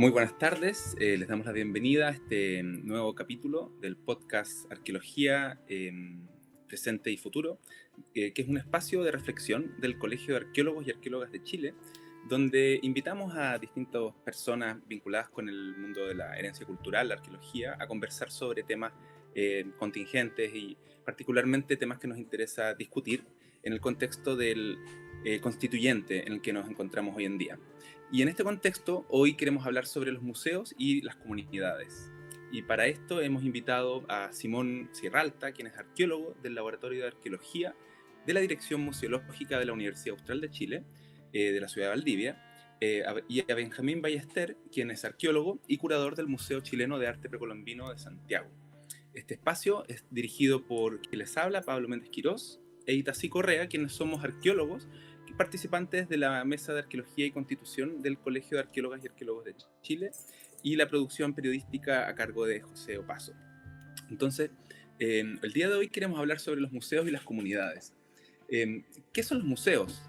Muy buenas tardes, les damos la bienvenida a este nuevo capítulo del podcast Arqueología Presente y Futuro, que es un espacio de reflexión del Colegio de Arqueólogos y Arqueólogas de Chile, donde invitamos a distintas personas vinculadas con el mundo de la herencia cultural, la arqueología, a conversar sobre temas contingentes y particularmente temas que nos interesa discutir en el contexto del constituyente en el que nos encontramos hoy en día. Y en este contexto, hoy queremos hablar sobre los museos y las comunidades. Y para esto hemos invitado a Simón Sierralta, quien es arqueólogo del Laboratorio de Arqueología de la Dirección Museológica de la Universidad Austral de Chile, de la ciudad de Valdivia, y a Benjamín Ballester, quien es arqueólogo y curador del Museo Chileno de Arte Precolombino de Santiago. Este espacio es dirigido por quien les habla, Pablo Méndez Quirós, e Itací Correa, quienes somos arqueólogos participantes de la Mesa de Arqueología y Constitución del Colegio de Arqueólogas y Arqueólogos de Chile y la producción periodística a cargo de José Opaso. Entonces, el día de hoy queremos hablar sobre los museos y las comunidades. ¿Qué son los museos?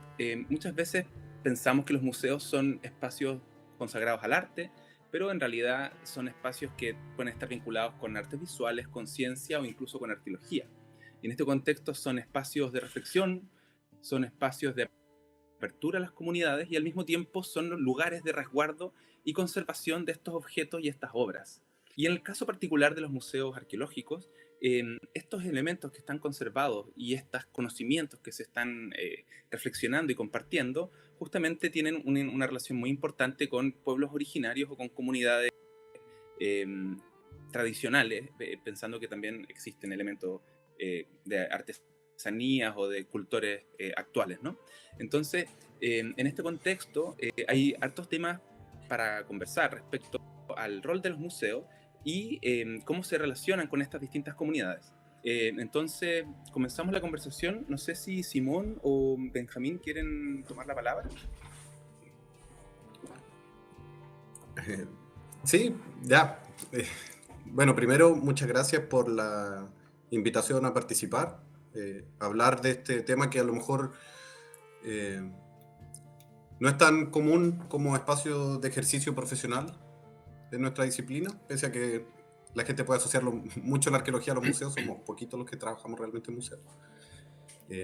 Muchas veces pensamos que los museos son espacios consagrados al arte, pero en realidad son espacios que pueden estar vinculados con artes visuales, con ciencia o incluso con arqueología. Y en este contexto son espacios de reflexión, son espacios de apertura a las comunidades y al mismo tiempo son lugares de resguardo y conservación de estos objetos y estas obras. Y en el caso particular de los museos arqueológicos, estos elementos que están conservados y estos conocimientos que se están reflexionando y compartiendo, justamente tienen una relación muy importante con pueblos originarios o con comunidades tradicionales, pensando que también existen elementos de artesanías o de cultores actuales, ¿no? Entonces, en este contexto hay hartos temas para conversar respecto al rol de los museos y cómo se relacionan con estas distintas comunidades. Entonces, comenzamos la conversación. No sé si Simón o Benjamín quieren tomar la palabra. Sí, ya. Bueno, primero, muchas gracias por la invitación a participar, hablar de este tema que a lo mejor no es tan común como espacio de ejercicio profesional de nuestra disciplina, pese a que la gente puede asociarlo mucho a la arqueología a los museos, somos poquitos los que trabajamos realmente en museos.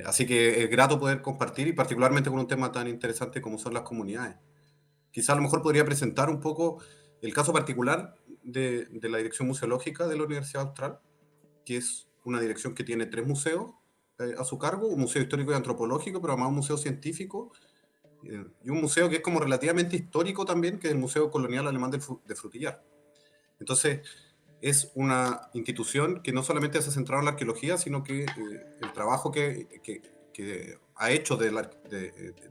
Así que es grato poder compartir, y particularmente con un tema tan interesante como son las comunidades. Quizá a lo mejor podría presentar un poco el caso particular de la Dirección Museológica de la Universidad Austral, que es una dirección que tiene 3 museos a su cargo: un museo histórico y antropológico, pero además un museo científico, y un museo que es como relativamente histórico también, que es el Museo Colonial Alemán de Frutillar. Entonces, es una institución que no solamente se ha centrado en la arqueología, sino que el trabajo que ha hecho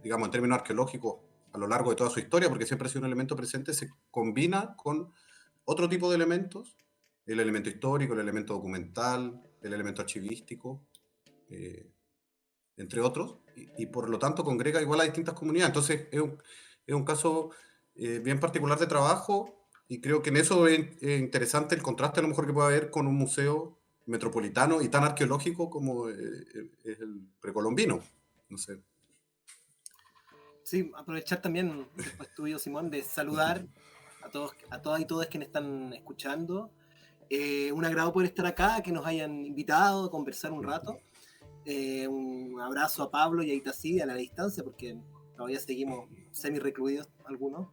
digamos, en términos arqueológicos a lo largo de toda su historia, porque siempre ha sido un elemento presente, se combina con otro tipo de elementos: el elemento histórico, el elemento documental, el elemento archivístico, entre otros, y por lo tanto congrega igual a distintas comunidades. Entonces es un caso bien particular de trabajo, y creo que en eso es interesante el contraste a lo mejor que puede haber con un museo metropolitano y tan arqueológico como es el precolombino. No sé. Sí, aprovechar también, después tuyo, Simón, de saludar a todos, a todas y todos quienes están escuchando. Un agrado poder estar acá, que nos hayan invitado a conversar un rato. Un abrazo a Pablo y a Itací a la distancia, porque todavía seguimos semi-recluidos algunos.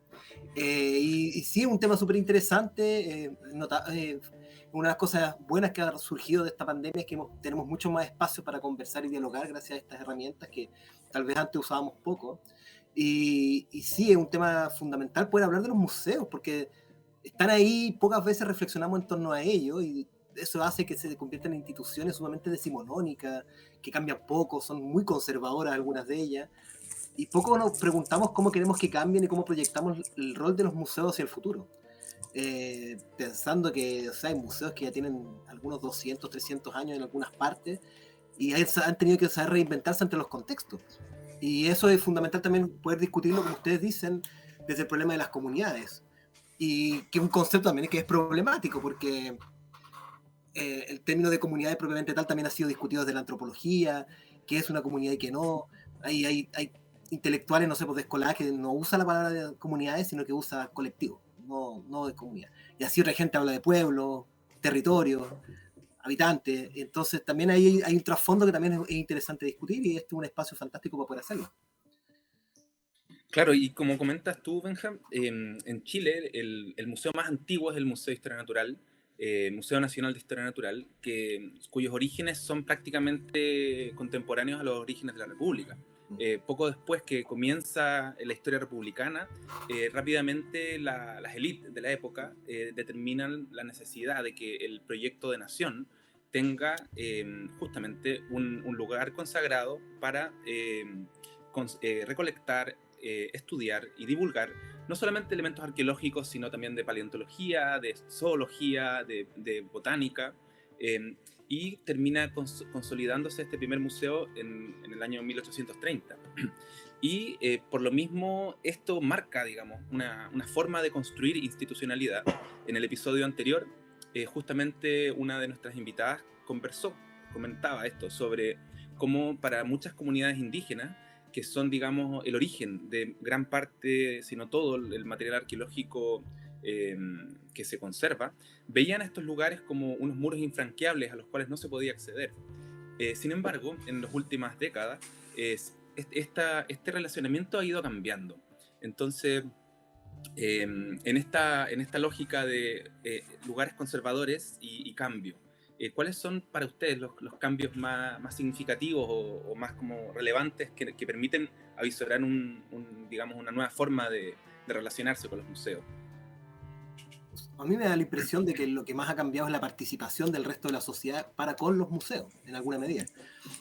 Y sí, es un tema súper interesante. Una de las cosas buenas que ha surgido de esta pandemia es que tenemos mucho más espacio para conversar y dialogar gracias a estas herramientas que tal vez antes usábamos poco. Y sí, es un tema fundamental poder hablar de los museos, porque están ahí, pocas veces reflexionamos en torno a ellos, y eso hace que se conviertan en instituciones sumamente decimonónicas, que cambian poco, son muy conservadoras algunas de ellas, y poco nos preguntamos cómo queremos que cambien y cómo proyectamos el rol de los museos hacia el futuro. Pensando que, o sea, hay museos que ya tienen algunos 200, 300 años en algunas partes, y han tenido que saber reinventarse ante los contextos. Y eso es fundamental también, poder discutirlo, como ustedes dicen, desde el problema de las comunidades. Y que es un concepto también que es problemático, porque el término de comunidad propiamente tal también ha sido discutido desde la antropología, qué es una comunidad y qué no. Hay intelectuales, no sé, pues de escolar, que no usa la palabra de comunidades, sino que usa colectivo. no de comunidad. Y así otra gente habla de pueblo, territorio, habitantes. Entonces también hay un trasfondo que también es interesante discutir, y este es un espacio fantástico para poder hacerlo. Claro, y como comentas tú, Benjam, en Chile el museo más antiguo es el Museo de Historia Natural, Museo Nacional de Historia Natural, cuyos orígenes son prácticamente contemporáneos a los orígenes de la República. Poco después que comienza la historia republicana, rápidamente las élites de la época determinan la necesidad de que el proyecto de nación tenga justamente un lugar consagrado para recolectar, estudiar y divulgar no solamente elementos arqueológicos, sino también de paleontología, de zoología, de botánica, y termina consolidándose este primer museo en el año 1830. Y por lo mismo esto marca, digamos, una forma de construir institucionalidad. En el episodio anterior, justamente una de nuestras invitadas comentaba esto sobre cómo para muchas comunidades indígenas, que son, digamos, el origen de gran parte, si no todo, el material arqueológico que se conserva, veían estos lugares como unos muros infranqueables a los cuales no se podía acceder. Sin embargo, en las últimas décadas, este relacionamiento ha ido cambiando. Entonces, en esta lógica de lugares conservadores y cambio, ¿cuáles son para ustedes los cambios más significativos o más como relevantes que permiten avisorar digamos, una nueva forma de relacionarse con los museos? A mí me da la impresión de que lo que más ha cambiado es la participación del resto de la sociedad para con los museos, en alguna medida.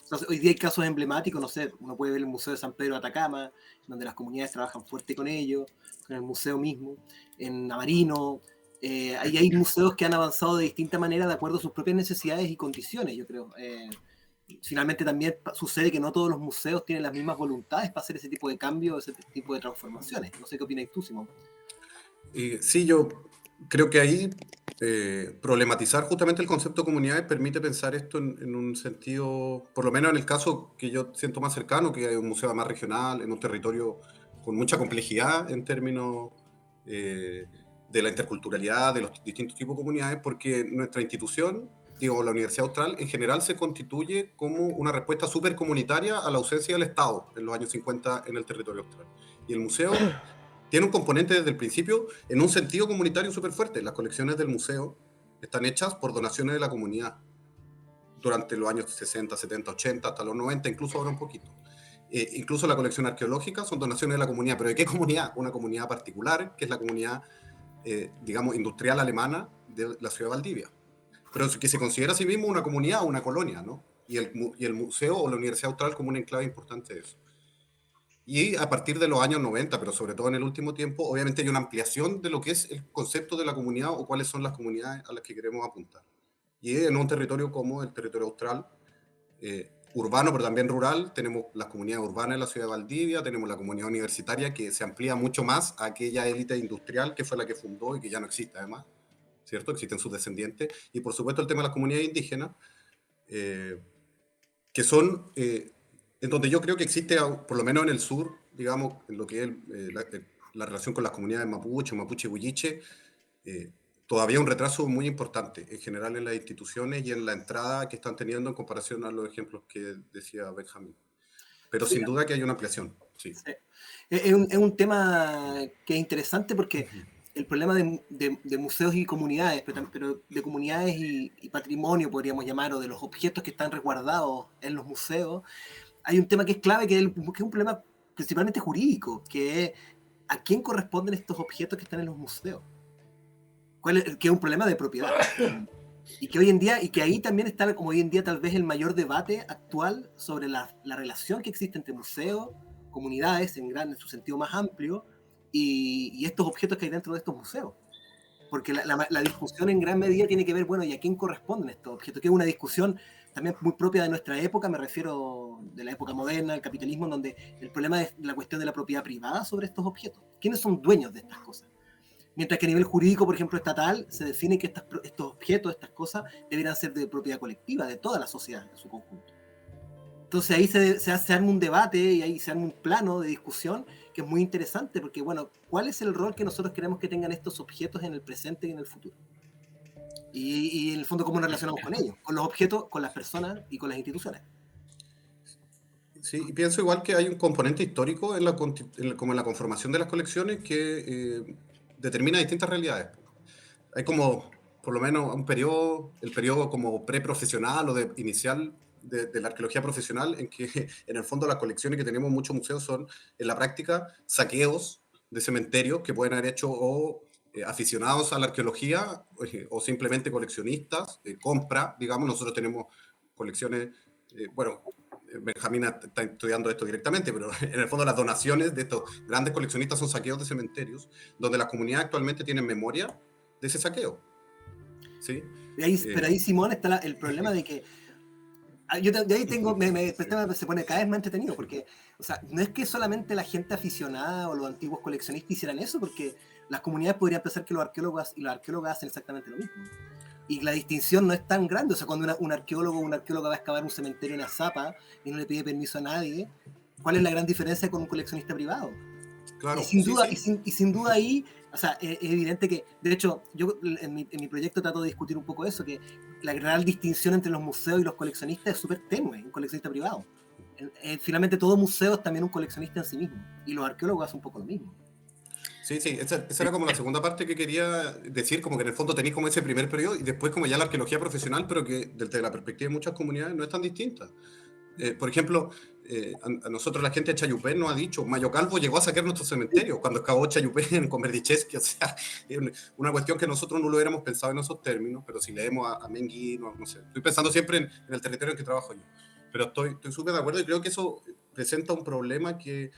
Entonces, hoy día hay casos emblemáticos, no sé, uno puede ver el Museo de San Pedro de Atacama, donde las comunidades trabajan fuerte con ellos, con el museo mismo, en Navarino. Hay museos que han avanzado de distinta manera de acuerdo a sus propias necesidades y condiciones, yo creo. Finalmente también sucede que no todos los museos tienen las mismas voluntades para hacer ese tipo de cambios, ese tipo de transformaciones. No sé qué opinas tú, Simón. Sí, yo creo que ahí problematizar justamente el concepto de comunidades permite pensar esto en un sentido, por lo menos en el caso que yo siento más cercano, que hay un museo más regional, en un territorio con mucha complejidad en términos de la interculturalidad, de los distintos tipos de comunidades, porque nuestra institución, digo, la Universidad Austral, en general se constituye como una respuesta súper comunitaria a la ausencia del Estado en los años 50 en el territorio austral. Y el museo tiene un componente desde el principio en un sentido comunitario súper fuerte. Las colecciones del museo están hechas por donaciones de la comunidad durante los años 60, 70, 80, hasta los 90, incluso ahora un poquito. Incluso la colección arqueológica son donaciones de la comunidad. ¿Pero de qué comunidad? Una comunidad particular, que es la comunidad, digamos, industrial alemana de la ciudad de Valdivia. Pero que se considera a sí mismo una comunidad o una colonia, ¿no? Y el museo o la Universidad Austral como un enclave importante de eso. Y a partir de los años 90, pero sobre todo en el último tiempo, obviamente hay una ampliación de lo que es el concepto de la comunidad o cuáles son las comunidades a las que queremos apuntar. Y en un territorio como el territorio austral, urbano, pero también rural, tenemos las comunidades urbanas en la ciudad de Valdivia, tenemos la comunidad universitaria que se amplía mucho más a aquella élite industrial que fue la que fundó y que ya no existe además, ¿cierto? Existen sus descendientes. Y por supuesto el tema de las comunidades indígenas, que son... en donde yo creo que existe, por lo menos en el sur, digamos, en lo que es la relación con las comunidades mapuche y huilliche, todavía un retraso muy importante en general en las instituciones y en la entrada que están teniendo en comparación a los ejemplos que decía Benjamín. Pero sí, sin duda que hay una ampliación. Sí. Sí. Es un tema que es interesante porque el problema de museos y comunidades, pero de comunidades y patrimonio, podríamos llamar, o de los objetos que están resguardados en los museos, hay un tema que es clave, que es un problema principalmente jurídico, que es a quién corresponden estos objetos que están en los museos. Que es un problema de propiedad. Y que hoy en día, y que ahí también está, como hoy en día, tal vez el mayor debate actual sobre la relación que existe entre museos, comunidades, en su sentido más amplio, y estos objetos que hay dentro de estos museos. Porque la discusión en gran medida tiene que ver, bueno, ¿y a quién corresponden estos objetos? Que es una discusión también muy propia de nuestra época, me refiero de la época moderna, el capitalismo, en donde el problema es la cuestión de la propiedad privada sobre estos objetos. ¿Quiénes son dueños de estas cosas? Mientras que a nivel jurídico, por ejemplo, estatal, se define que estos objetos, estas cosas, deberían ser de propiedad colectiva, de toda la sociedad en su conjunto. Entonces ahí se arma un debate y ahí se arma un plano de discusión que es muy interesante, porque bueno, ¿cuál es el rol que nosotros queremos que tengan estos objetos en el presente y en el futuro? Y en el fondo, ¿cómo nos relacionamos con ellos? Con los objetos, con las personas y con las instituciones. Sí, y pienso igual que hay un componente histórico en como en la conformación de las colecciones que determina distintas realidades. Hay como, por lo menos, el periodo como preprofesional o inicial de la arqueología profesional, en que en el fondo las colecciones que tenemos en muchos museos son, en la práctica, saqueos de cementerios que pueden haber hecho o aficionados a la arqueología o simplemente coleccionistas, compra, digamos. Nosotros tenemos colecciones, bueno, Benjamín está estudiando esto directamente, pero en el fondo las donaciones de estos grandes coleccionistas son saqueos de cementerios, donde las comunidades actualmente tienen memoria de ese saqueo. ¿Sí? Pero ahí, Simón, está el problema de que de ahí tengo, se pone cada vez más entretenido, porque, o sea, no es que solamente la gente aficionada o los antiguos coleccionistas hicieran eso, porque las comunidades podrían pensar que los arqueólogos y las arqueólogas hacen exactamente lo mismo. Y la distinción no es tan grande. O sea, cuando un arqueólogo o una arqueóloga va a excavar un cementerio en Azapa y no le pide permiso a nadie, ¿cuál es la gran diferencia con un coleccionista privado? Claro, y sin sí, duda, sí. Y sin duda ahí, o sea, es evidente que, de hecho, yo en mi proyecto trato de discutir un poco eso, que la gran distinción entre los museos y los coleccionistas es súper tenue, un coleccionista privado. Finalmente todo museo es también un coleccionista en sí mismo, y los arqueólogos hacen un poco lo mismo. Sí, sí, esa era como la segunda parte que quería decir, como que en el fondo tenéis como ese primer periodo y después como ya la arqueología profesional, pero que desde la perspectiva de muchas comunidades no es tan distinta. Por ejemplo, a nosotros la gente de Chayupén nos ha dicho, Mayo Calvo llegó a saquear nuestro cementerio cuando excavó Chayupén con Berdichevsky. O sea, es una cuestión que nosotros no lo hubiéramos pensado en esos términos, pero si leemos a Mengui, no sé, estoy pensando siempre en el territorio en que trabajo yo. Pero estoy súper de acuerdo y creo que eso presenta un problema que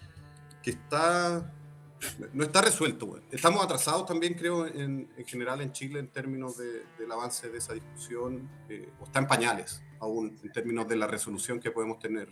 no está resuelto. Güey. Estamos atrasados también, creo, en general en Chile en términos del avance de esa discusión, o está en pañales aún en términos de la resolución que podemos tener.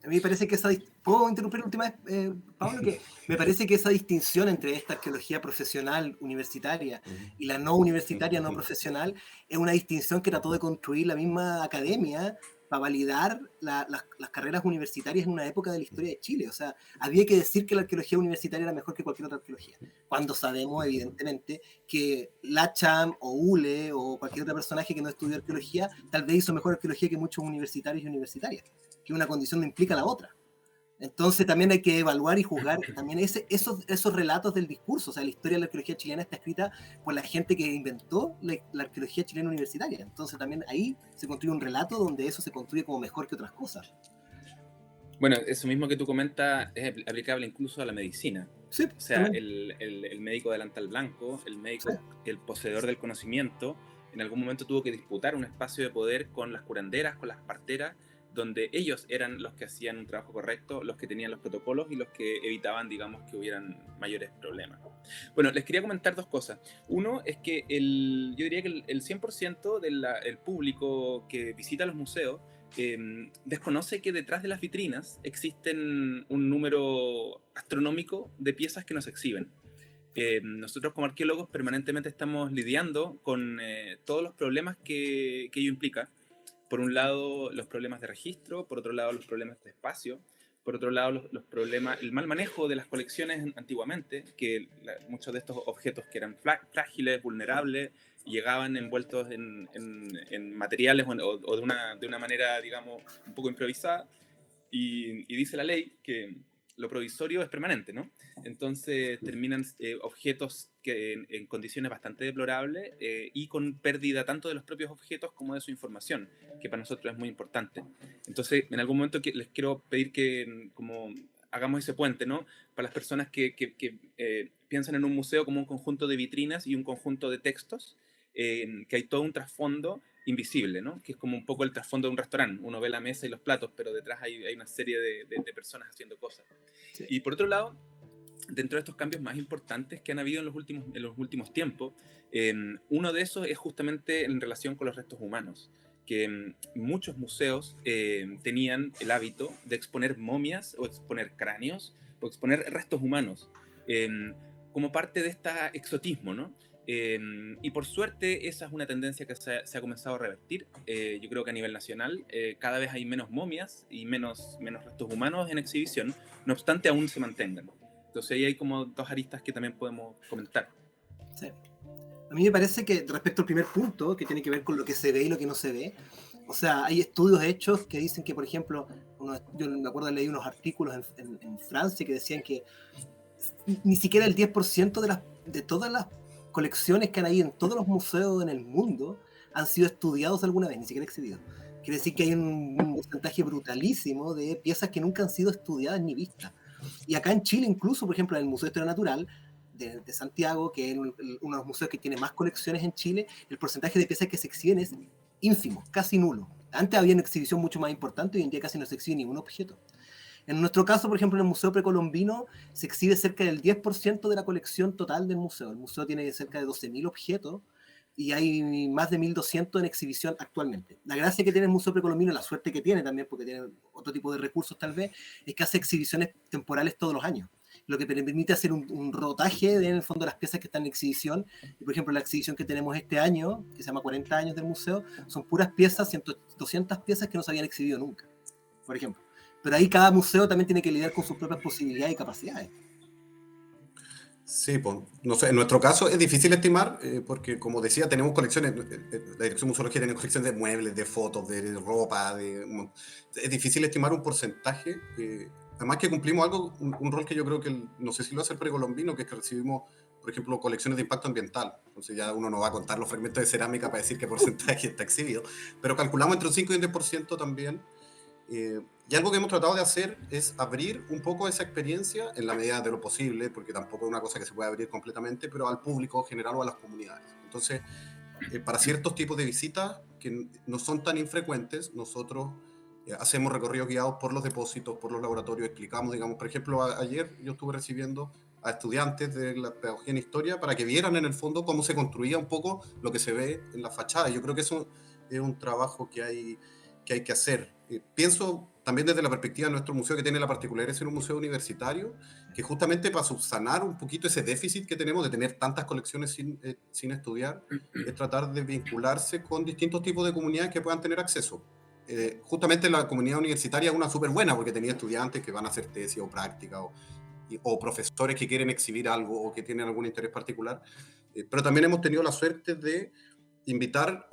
A mí me parece que ¿Puedo interrumpir la última vez, Pablo? Que me parece que esa distinción entre esta arqueología profesional universitaria y la no universitaria, no profesional, es una distinción que trató de construir la misma academia para validar las carreras universitarias en una época de la historia de Chile. O sea, había que decir que la arqueología universitaria era mejor que cualquier otra arqueología, cuando sabemos, evidentemente, que Lacham o Ule o cualquier otro personaje que no estudió arqueología tal vez hizo mejor arqueología que muchos universitarios y universitarias, que una condición no implica la otra. Entonces también hay que evaluar y juzgar también esos relatos del discurso. O sea, la historia de la arqueología chilena está escrita por la gente que inventó la arqueología chilena universitaria. Entonces también ahí se construye un relato donde eso se construye como mejor que otras cosas. Bueno, eso mismo que tú comentas es aplicable incluso a la medicina. Sí, o sea, el médico delantal blanco, el médico, sí, el poseedor del conocimiento, en algún momento tuvo que disputar un espacio de poder con las curanderas, con las parteras, donde ellos eran los que hacían un trabajo correcto, los que tenían los protocolos y los que evitaban, digamos, que hubieran mayores problemas. Bueno, les quería comentar dos cosas. Uno es que yo diría que el 100% del público que visita los museos desconoce que detrás de las vitrinas existen un número astronómico de piezas que nos exhiben. Nosotros como arqueólogos permanentemente estamos lidiando con todos los problemas que ello implica. Por un lado, los problemas de registro, por otro lado, los problemas de espacio, por otro lado, los problemas, el mal manejo de las colecciones antiguamente, que muchos de estos objetos que eran frágiles, vulnerables, llegaban envueltos en materiales o de una manera, digamos, un poco improvisada, y dice la ley que lo provisorio es permanente, ¿no? Entonces terminan objetos que en condiciones bastante deplorables y con pérdida tanto de los propios objetos como de su información, que para nosotros es muy importante. Entonces, en algún momento les quiero pedir que como hagamos ese puente, ¿no? Para las personas que piensan en un museo como un conjunto de vitrinas y un conjunto de textos, que hay todo un trasfondo invisible, ¿no? Que es como un poco el trasfondo de un restaurante. Uno ve la mesa y los platos, pero detrás hay una serie de personas haciendo cosas. Sí. Y por otro lado, dentro de estos cambios más importantes que han habido en los últimos tiempos, uno de esos es justamente en relación con los restos humanos, que muchos museos tenían el hábito de exponer momias o exponer cráneos o exponer restos humanos como parte de este exotismo, ¿no? Y por suerte esa es una tendencia que se ha comenzado a revertir. Yo creo que a nivel nacional cada vez hay menos momias y menos restos humanos en exhibición, no obstante aún se mantengan. Entonces ahí hay como dos aristas que también podemos comentar. Sí. A mí me parece que respecto al primer punto, que tiene que ver con lo que se ve y lo que no se ve, o sea, hay estudios hechos que dicen que, por ejemplo, yo me acuerdo de leer unos artículos en Francia que decían que ni siquiera el 10% de todas las colecciones que han ahí en todos los museos en el mundo han sido estudiados alguna vez, ni siquiera exhibidos. Quiere decir que hay un porcentaje brutalísimo de piezas que nunca han sido estudiadas ni vistas. Y acá en Chile, incluso, por ejemplo, en el Museo de Historia Natural de Santiago, que es uno de los museos que tiene más colecciones en Chile, el porcentaje de piezas que se exhiben es ínfimo, casi nulo. Antes había una exhibición mucho más importante y hoy en día casi no se exhibe ningún objeto. En nuestro caso, por ejemplo, en el Museo Precolombino se exhibe cerca del 10% de la colección total del museo. El museo tiene cerca de 12.000 objetos y hay más de 1.200 en exhibición actualmente. La gracia que tiene el Museo Precolombino, la suerte que tiene también, porque tiene otro tipo de recursos tal vez, es que hace exhibiciones temporales todos los años, lo que permite hacer un rotaje en el fondo de las piezas que están en exhibición. Y por ejemplo, la exhibición que tenemos este año, que se llama 40 años del museo, son puras piezas, 200 piezas que no se habían exhibido nunca, por ejemplo. Pero ahí cada museo también tiene que lidiar con sus propias posibilidades y capacidades. Sí, pues, no sé, en nuestro caso es difícil estimar, porque como decía, tenemos colecciones, la Dirección Museología tiene colecciones de muebles, de fotos, de ropa, es difícil estimar un porcentaje, además que cumplimos algo, un rol que yo creo que, no sé si lo hace el precolombino, que es que recibimos, por ejemplo, colecciones de impacto ambiental, entonces ya uno no va a contar los fragmentos de cerámica para decir qué porcentaje está exhibido, pero calculamos entre un 5 y un 10% también. Y algo que hemos tratado de hacer es abrir un poco esa experiencia en la medida de lo posible, porque tampoco es una cosa que se puede abrir completamente, pero al público general o a las comunidades. Entonces, para ciertos tipos de visitas que no son tan infrecuentes, nosotros hacemos recorridos guiados por los depósitos, por los laboratorios, explicamos, digamos, por ejemplo, ayer yo estuve recibiendo a estudiantes de la pedagogía en historia para que vieran en el fondo cómo se construía un poco lo que se ve en la fachada. Yo creo que eso es un trabajo que hay que hacer. Pienso también desde la perspectiva de nuestro museo, que tiene la particularidad de ser un museo universitario, que justamente para subsanar un poquito ese déficit que tenemos de tener tantas colecciones sin estudiar, es tratar de vincularse con distintos tipos de comunidades que puedan tener acceso. Justamente la comunidad universitaria es una súper buena, porque tenía estudiantes que van a hacer tesis o práctica, o profesores que quieren exhibir algo o que tienen algún interés particular, pero también hemos tenido la suerte de invitar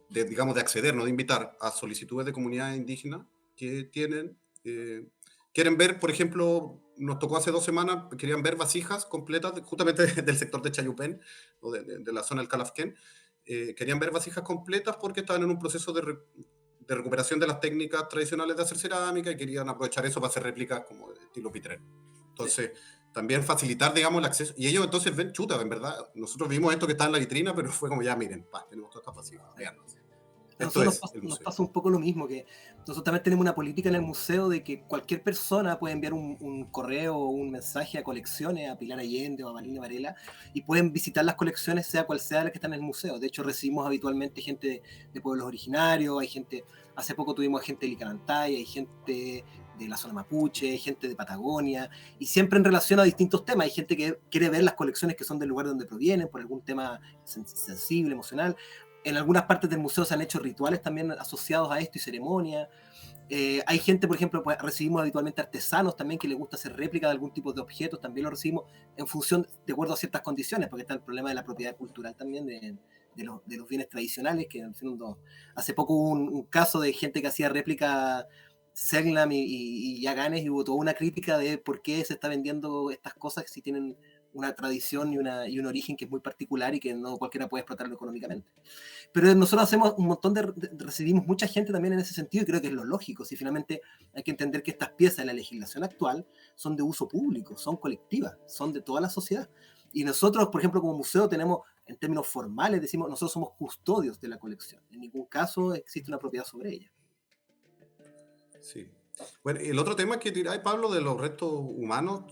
digamos, de acceder, no de invitar a solicitudes de comunidades indígenas que quieren ver, por ejemplo, nos tocó hace 2 semanas, querían ver vasijas completas, justamente del sector de Chayupén, o de la zona del Calafquén, querían ver vasijas completas porque estaban en un proceso de recuperación de las técnicas tradicionales de hacer cerámica y querían aprovechar eso para hacer réplicas como de estilo Pitrén. Entonces, también facilitar, digamos, el acceso. Y ellos entonces ven, chuta, en verdad, nosotros vimos esto que está en la vitrina, pero fue como, ya, miren, tenemos todas estas vasijas, vean. A nosotros nos pasa un poco lo mismo, que nosotros también tenemos una política en el museo de que cualquier persona puede enviar un correo o un mensaje a colecciones, a Pilar Allende o a Marina Varela, y pueden visitar las colecciones, sea cual sea la que están en el museo. De hecho, recibimos habitualmente gente de pueblos originarios, hay gente, hace poco tuvimos gente de Licanantay, hay gente de la zona mapuche, hay gente de Patagonia, y siempre en relación a distintos temas. Hay gente que quiere ver las colecciones que son del lugar donde provienen, por algún tema sensible, emocional. En algunas partes del museo se han hecho rituales también asociados a esto y ceremonias. Hay gente, por ejemplo, pues, recibimos habitualmente artesanos también que les gusta hacer réplica de algún tipo de objetos, también lo recibimos en función, de acuerdo a ciertas condiciones, porque está el problema de la propiedad cultural también, de los bienes tradicionales, que en el fondo, hace poco hubo un caso de gente que hacía réplica Selknam y Yaganes, y hubo toda una crítica de por qué se está vendiendo estas cosas si tienen una tradición y un origen que es muy particular y que no cualquiera puede explotarlo económicamente. Pero nosotros hacemos un montón recibimos mucha gente también en ese sentido, y creo que es lo lógico. Si finalmente hay que entender que estas piezas de la legislación actual son de uso público, son colectivas, son de toda la sociedad. Y nosotros, por ejemplo, como museo tenemos, en términos formales, decimos, nosotros somos custodios de la colección. En ningún caso existe una propiedad sobre ella. Sí. Bueno, el otro tema que tiráis, Pablo, de los restos humanos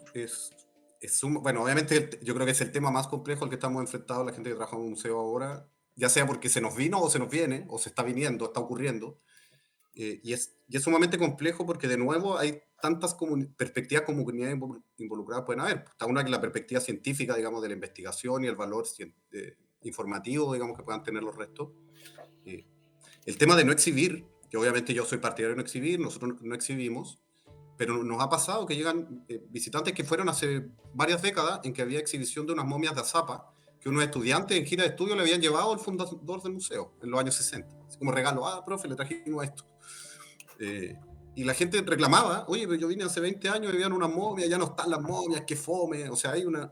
bueno, obviamente yo creo que es el tema más complejo al que estamos enfrentados la gente que trabaja en un museo ahora, ya sea porque se nos vino o se nos viene, o se está viniendo, está ocurriendo, y es sumamente complejo porque de nuevo hay tantas perspectivas como comunidades involucradas pueden haber. Está una que es la perspectiva científica, digamos, de la investigación y el valor informativo, digamos, que puedan tener los restos. El tema de no exhibir, que obviamente yo soy partidario de no exhibir, nosotros no exhibimos, pero nos ha pasado que llegan visitantes que fueron hace varias décadas en que había exhibición de unas momias de Azapa que unos estudiantes en gira de estudio le habían llevado al fundador del museo en los años 60. Así como regalo, profe, le trajimos esto. Y la gente reclamaba, oye, pero yo vine hace 20 años y habían unas momias, ya no están las momias, qué fome. O sea, hay una...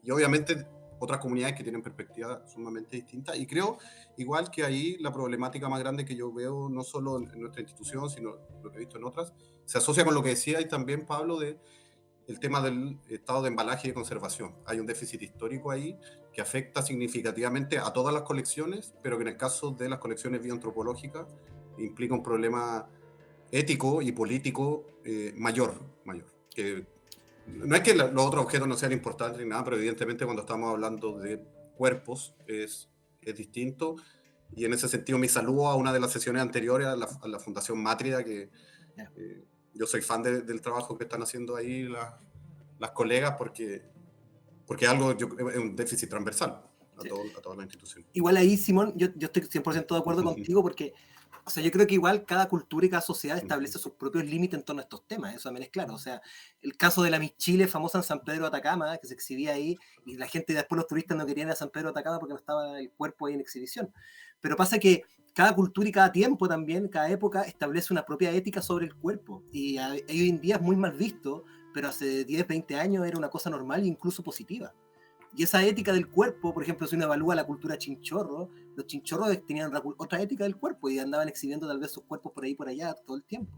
Y obviamente otras comunidades que tienen perspectivas sumamente distintas. Y creo, igual que ahí, la problemática más grande que yo veo, no solo en nuestra institución, sino lo que he visto en otras, se asocia con lo que decía y también Pablo de el tema del estado de embalaje y de conservación. Hay un déficit histórico ahí que afecta significativamente a todas las colecciones, pero que en el caso de las colecciones bioantropológicas implica un problema ético y político mayor. Que no es que los otros objetos no sean importantes ni nada, pero evidentemente cuando estamos hablando de cuerpos es distinto. Y en ese sentido mi saludo a una de las sesiones anteriores a la Fundación Matrida, que yo soy fan del trabajo que están haciendo ahí las colegas, porque es un déficit transversal a toda la institución. Igual ahí, Simón, yo estoy 100% de acuerdo contigo, porque o sea, yo creo que igual cada cultura y cada sociedad establece sus propios límites en torno a estos temas, eso también es claro. O sea, el caso de la Miss Chile, famosa en San Pedro de Atacama, que se exhibía ahí, y la gente, después los turistas no querían ir a San Pedro de Atacama porque no estaba el cuerpo ahí en exhibición. Pero pasa que cada cultura y cada tiempo también, cada época, establece una propia ética sobre el cuerpo. Y hoy en día es muy mal visto, pero hace 10, 20 años era una cosa normal e incluso positiva. Y esa ética del cuerpo, por ejemplo, si uno evalúa la cultura chinchorro, los chinchorros tenían otra ética del cuerpo y andaban exhibiendo tal vez sus cuerpos por ahí por allá todo el tiempo.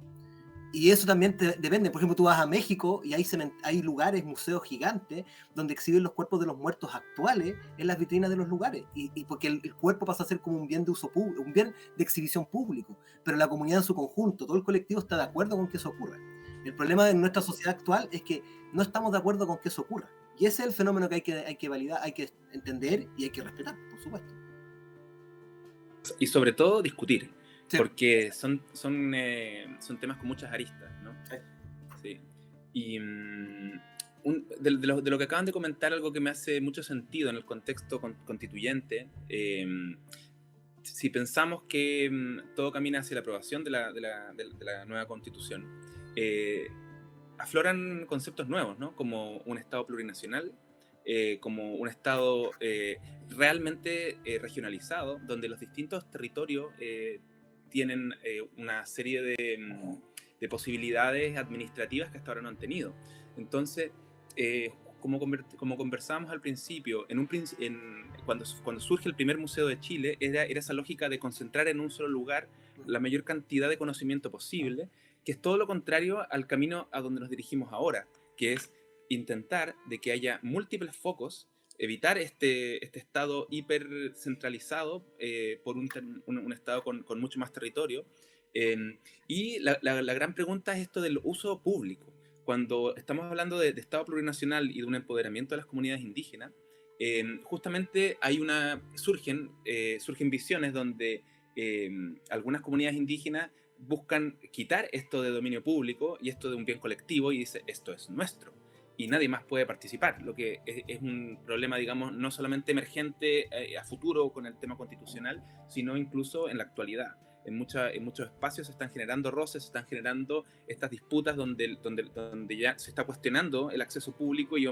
Y eso también depende. Por ejemplo, tú vas a México y hay lugares, museos gigantes, donde exhiben los cuerpos de los muertos actuales en las vitrinas de los lugares. Y porque el cuerpo pasa a ser como un bien de uso público, un bien de exhibición público. Pero la comunidad en su conjunto, todo el colectivo está de acuerdo con que eso ocurra. El problema de nuestra sociedad actual es que no estamos de acuerdo con que eso ocurra. Y ese es el fenómeno que hay que validar, hay que entender y hay que respetar, por supuesto. Y sobre todo discutir, Sí. porque son temas con muchas aristas, ¿no? Sí. Y de lo que acaban de comentar, algo que me hace mucho sentido en el contexto constituyente, si pensamos que todo camina hacia la aprobación de la nueva constitución, afloran conceptos nuevos, ¿no? Como un Estado plurinacional, como un Estado realmente regionalizado, donde los distintos territorios tienen una serie de posibilidades administrativas que hasta ahora no han tenido. Entonces, como conversábamos al principio, cuando surge el primer Museo de Chile, era esa lógica de concentrar en un solo lugar la mayor cantidad de conocimiento posible, que es todo lo contrario al camino a donde nos dirigimos ahora, que es intentar de que haya múltiples focos, evitar este estado hipercentralizado por un estado con mucho más territorio. Y la gran pregunta es esto del uso público. Cuando estamos hablando de estado plurinacional y de un empoderamiento de las comunidades indígenas, justamente surgen visiones donde algunas comunidades indígenas buscan quitar esto de dominio público y esto de un bien colectivo y dice, esto es nuestro y nadie más puede participar, lo que es un problema, digamos, no solamente emergente a futuro con el tema constitucional, sino incluso en la actualidad. En muchos espacios se están generando roces, se están generando estas disputas donde ya se está cuestionando el acceso público y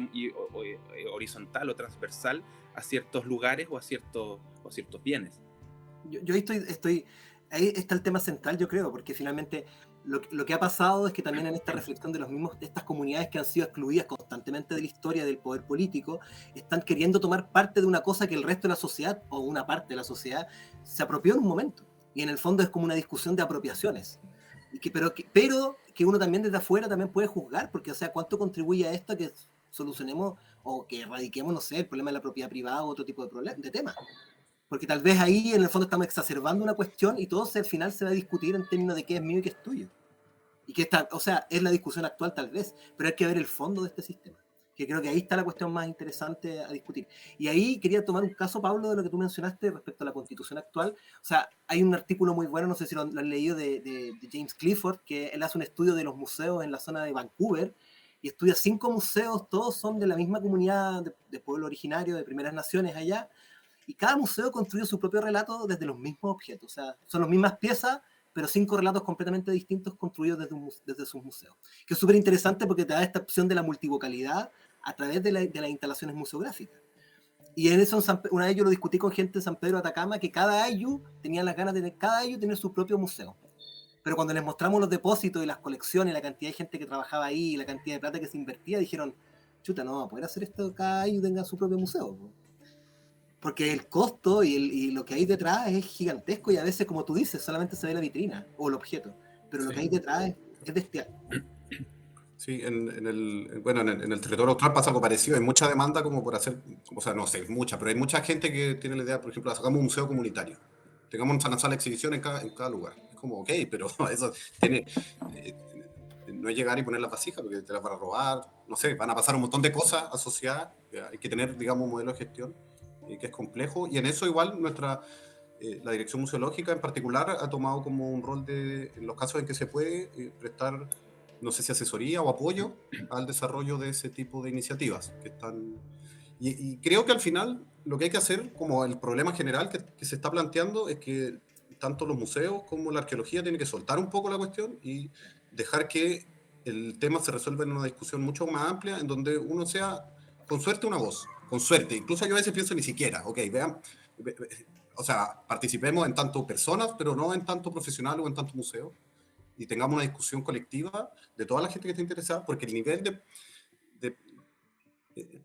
horizontal o transversal a ciertos lugares o a ciertos bienes. Yo ahí está el tema central, yo creo, porque finalmente lo que ha pasado es que también en esta reflexión de estas comunidades que han sido excluidas constantemente de la historia del poder político, están queriendo tomar parte de una cosa que el resto de la sociedad, o una parte de la sociedad, se apropió en un momento. Y en el fondo es como una discusión de apropiaciones. Pero que uno también desde afuera también puede juzgar, porque, o sea, ¿cuánto contribuye a esto a que solucionemos o que erradiquemos, no sé, el problema de la propiedad privada o otro tipo de temas? Porque tal vez ahí en el fondo estamos exacerbando una cuestión y todo al final se va a discutir en términos de qué es mío y qué es tuyo. Y que o sea, es la discusión actual tal vez, pero hay que ver el fondo de este sistema, que creo que ahí está la cuestión más interesante a discutir. Y ahí quería tomar un caso, Pablo, de lo que tú mencionaste respecto a la constitución actual. O sea, hay un artículo muy bueno, no sé si lo han leído, de James Clifford, que él hace un estudio de los museos en la zona de Vancouver, y estudia 5 museos, todos son de la misma comunidad de pueblo originario, de primeras naciones allá, y cada museo construye su propio relato desde los mismos objetos. O sea, son las mismas piezas, pero 5 relatos completamente distintos construidos desde sus museos. Que es súper interesante porque te da esta opción de la multivocalidad a través de las instalaciones museográficas. Y en eso, una vez yo lo discutí con gente de San Pedro de Atacama, que cada ayu tenía las ganas de tener su propio museo. Pero cuando les mostramos los depósitos y las colecciones, la cantidad de gente que trabajaba ahí, y la cantidad de plata que se invertía, dijeron, chuta, no vamos a poder hacer esto, cada ayu tenga su propio museo. Porque el costo y lo que hay detrás es gigantesco y a veces, como tú dices, solamente se ve la vitrina o el objeto. Pero lo que hay detrás es bestial. Sí, en el territorio austral pasa algo parecido. Hay mucha demanda como por hacer, o sea, no sé, mucha, pero hay mucha gente que tiene la idea, por ejemplo, de sacamos un museo comunitario. Tengamos una sala de exhibición en cada lugar. Es como, ok, pero eso tiene... no es llegar y poner la vasija porque te las van a robar, no sé, van a pasar un montón de cosas asociadas. Hay que tener, digamos, un modelo de gestión que es complejo. Y en eso igual la dirección museológica en particular ha tomado como un rol en los casos en que se puede prestar, no sé si asesoría o apoyo al desarrollo de ese tipo de iniciativas que están... Y creo que al final lo que hay que hacer, como el problema general que se está planteando, es que tanto los museos como la arqueología tienen que soltar un poco la cuestión y dejar que el tema se resuelva en una discusión mucho más amplia, en donde uno sea, con suerte, una voz, con suerte. Incluso yo a veces pienso ni siquiera, ok, vean, o sea, participemos en tanto personas, pero no en tanto profesional o en tanto museo, y tengamos una discusión colectiva de toda la gente que esté interesada, porque el nivel de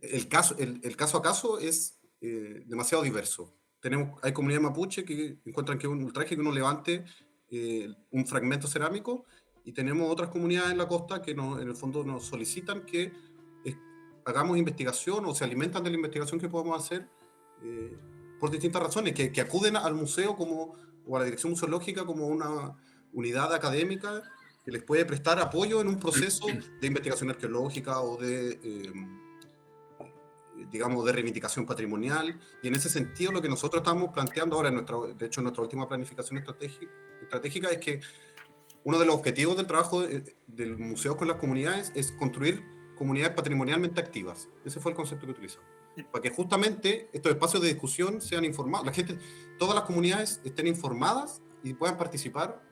el caso a caso es demasiado diverso. Hay comunidades mapuche que encuentran que es un ultraje que uno levante un fragmento cerámico, y tenemos otras comunidades en la costa que en el fondo nos solicitan que hagamos investigación o se alimentan de la investigación que podemos hacer por distintas razones, que acuden al museo o a la dirección museológica como una unidad académica que les puede prestar apoyo en un proceso de investigación arqueológica o digamos, de reivindicación patrimonial. Y en ese sentido lo que nosotros estamos planteando ahora, de hecho en nuestra última planificación estratégica, es que uno de los objetivos del trabajo del museo con las comunidades es construir comunidades patrimonialmente activas. Ese fue el concepto que utilizamos. Para que justamente estos espacios de discusión sean informados, todas las comunidades estén informadas y puedan participar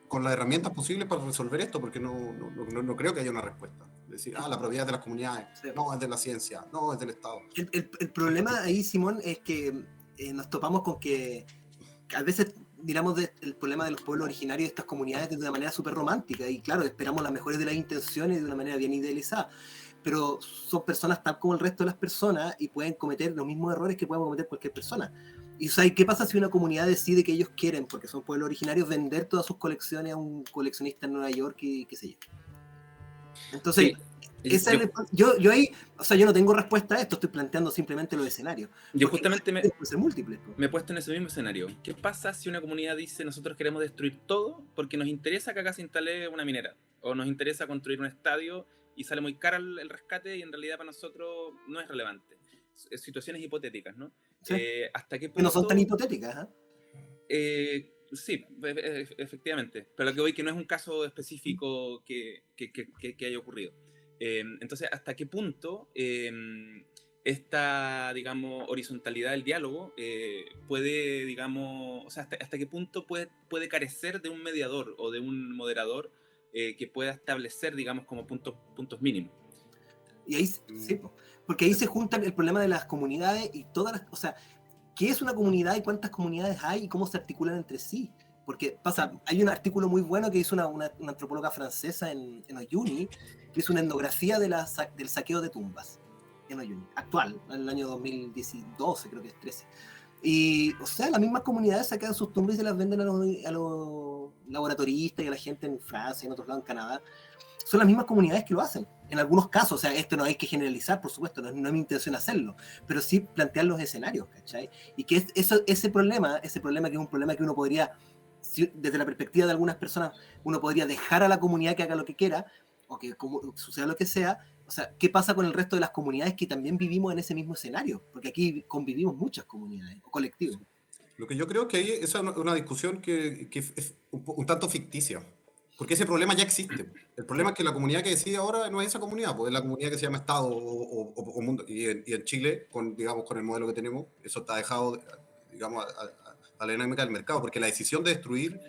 con las herramientas posibles para resolver esto, porque no creo que haya una respuesta. Decir, la propiedad de las comunidades, sí. No, es de la ciencia, no, es del Estado. El problema ahí, Simón, es que nos topamos con que a veces miramos el problema de los pueblos originarios de estas comunidades de una manera súper romántica, y claro, esperamos las mejores de las intenciones de una manera bien idealizada, pero son personas tal como el resto de las personas y pueden cometer los mismos errores que puede cometer cualquier persona. Y o sea, ¿qué pasa si una comunidad decide que ellos quieren, porque son pueblos originarios, vender todas sus colecciones a un coleccionista en Nueva York y qué sé yo? Entonces, sí, yo ahí, o sea, yo no tengo respuesta a esto, estoy planteando simplemente los escenarios. Yo justamente me he puesto en ese mismo escenario. ¿Qué pasa si una comunidad dice, nosotros queremos destruir todo porque nos interesa que acá se instale una minera, o nos interesa construir un estadio y sale muy caro el rescate y en realidad para nosotros no es relevante? Situaciones hipotéticas, ¿no? Sí. ¿Hasta qué punto? Que no son tan hipotéticas, sí, efectivamente, pero lo que voy que no es un caso específico que haya ocurrido. Entonces, ¿hasta qué punto esta, digamos, horizontalidad del diálogo puede, digamos, o sea, hasta qué punto puede carecer de un mediador o de un moderador que pueda establecer, digamos, como puntos mínimos? Y ahí, sí, porque ahí se juntan el problema de las comunidades y todas las, o sea, ¿qué es una comunidad y cuántas comunidades hay y cómo se articulan entre sí? Porque hay un artículo muy bueno que hizo una antropóloga francesa en Oyuni, que es una etnografía del saqueo de tumbas en Oyuni, actual, en el año 2012, creo que es 13. Y, o sea, las mismas comunidades sacan sus tumbas y se las venden a los laboratoristas y a la gente en Francia y en otros lados, en Canadá. Son las mismas comunidades que lo hacen. En algunos casos, o sea, esto no hay que generalizar, por supuesto, no es mi intención hacerlo, pero sí plantear los escenarios, ¿cachai? Y que ese problema que es un problema que uno podría, desde la perspectiva de algunas personas, uno podría dejar a la comunidad que haga lo que quiera, o que suceda lo que sea. O sea, ¿qué pasa con el resto de las comunidades que también vivimos en ese mismo escenario? Porque aquí convivimos muchas comunidades, o colectivos. Lo que yo creo que ahí es una discusión que es un tanto ficticia. Porque ese problema ya existe. El problema es que la comunidad que decide ahora no es esa comunidad, pues es la comunidad que se llama Estado o mundo. Y en Chile, digamos, con el modelo que tenemos, eso está dejado, digamos, a la dinámica del mercado, porque la decisión de destruir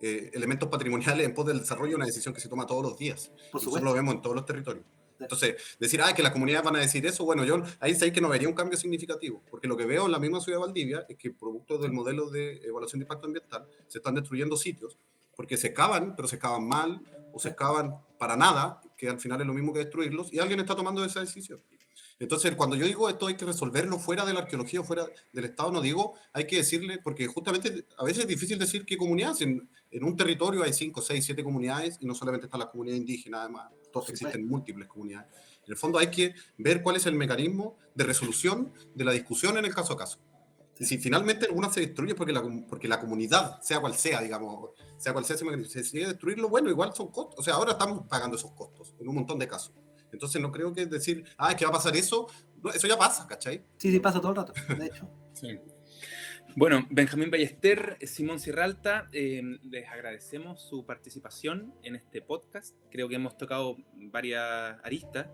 elementos patrimoniales en pos del desarrollo es una decisión que se toma todos los días. Por Nosotros supuesto. lo vemos en todos los territorios. Entonces, decir, que las comunidades van a decir eso, bueno, yo ahí sé que no vería un cambio significativo, porque lo que veo en la misma ciudad de Valdivia es que producto del modelo de evaluación de impacto ambiental se están destruyendo sitios, porque se cavan, pero se cavan mal, o se cavan para nada, que al final es lo mismo que destruirlos, y alguien está tomando esa decisión. Entonces, cuando yo digo esto hay que resolverlo fuera de la arqueología, fuera del Estado, no digo, hay que decirle, porque justamente a veces es difícil decir qué comunidades. En un territorio hay 5, 6, 7 comunidades, y no solamente está la comunidad indígena, además, existen múltiples comunidades. En el fondo hay que ver cuál es el mecanismo de resolución de la discusión en el caso a caso. Y si finalmente alguna se destruye porque la comunidad, sea cual sea, digamos, sea cual sea ese mecanismo, se decide destruirlo, bueno, igual son costos. O sea, ahora estamos pagando esos costos en un montón de casos. Entonces no creo que decir, es que va a pasar eso, no, eso ya pasa, ¿cachai? Sí, pasa todo el rato, de hecho. Sí. Bueno, Benjamín Ballester, Simón Sierralta, les agradecemos su participación en este podcast. Creo que hemos tocado varias aristas.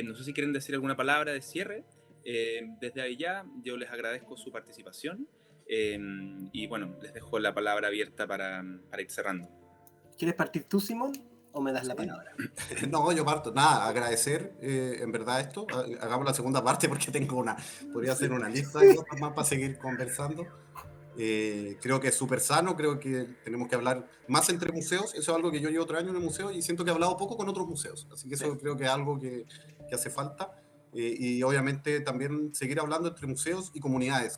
No sé si quieren decir alguna palabra de cierre. Desde ahí ya, yo les agradezco su participación y bueno, les dejo la palabra abierta para ir cerrando. ¿Quieres partir tú, Simón, o me das la palabra? No, yo parto. Nada, agradecer en verdad esto. Hagamos la segunda parte porque podría hacer una lista de cosas más para seguir conversando. Creo que es súper sano, creo que tenemos que hablar más entre museos. Eso es algo que yo llevo 3 años en el museo y siento que he hablado poco con otros museos. Así que eso creo que es algo que hace falta. Y obviamente también seguir hablando entre museos y comunidades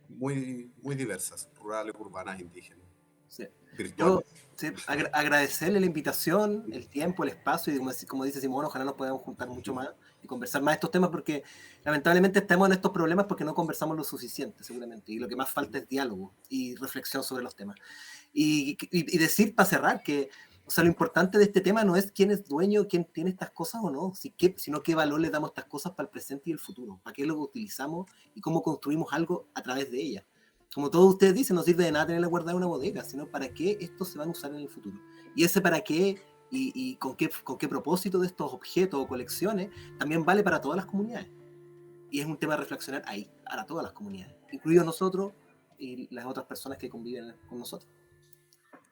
muy, muy diversas, rurales, urbanas, indígenas, virtuales. Agradecerle la invitación, el tiempo, el espacio, y como dice Simón, ojalá nos podamos juntar mucho más y conversar más de estos temas, porque lamentablemente estamos en estos problemas porque no conversamos lo suficiente, seguramente, y lo que más falta es diálogo y reflexión sobre los temas. Y decir, para cerrar, que lo importante de este tema no es quién es dueño, quién tiene estas cosas o no, sino qué valor le damos a estas cosas para el presente y el futuro, para qué lo utilizamos y cómo construimos algo a través de ellas. Como todos ustedes dicen, no sirve de nada tenerla guardada en una bodega, sino para qué estos se van a usar en el futuro. Y ese para qué y con qué propósito de estos objetos o colecciones también vale para todas las comunidades. Y es un tema de reflexionar ahí, para todas las comunidades, incluidos nosotros y las otras personas que conviven con nosotros.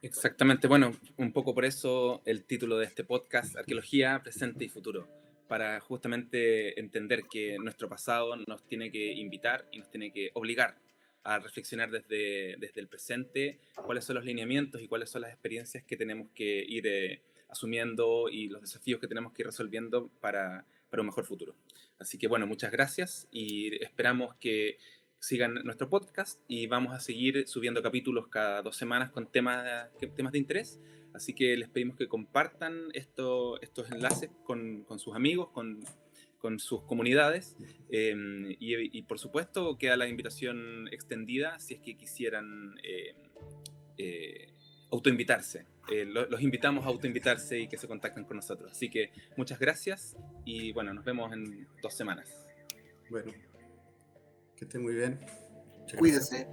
Exactamente, bueno, un poco por eso el título de este podcast, Arqueología, Presente y Futuro, para justamente entender que nuestro pasado nos tiene que invitar y nos tiene que obligar a reflexionar desde el presente cuáles son los lineamientos y cuáles son las experiencias que tenemos que ir asumiendo y los desafíos que tenemos que ir resolviendo para un mejor futuro. Así que bueno, muchas gracias y esperamos que sigan nuestro podcast y vamos a seguir subiendo capítulos cada 2 semanas con temas de interés. Así que les pedimos que compartan estos enlaces con sus amigos, con sus comunidades y por supuesto queda la invitación extendida si es que quisieran autoinvitarse. Los invitamos a autoinvitarse y que se contacten con nosotros. Así que muchas gracias y bueno, nos vemos en 2 semanas. Bueno, que estén muy bien. Cuídense.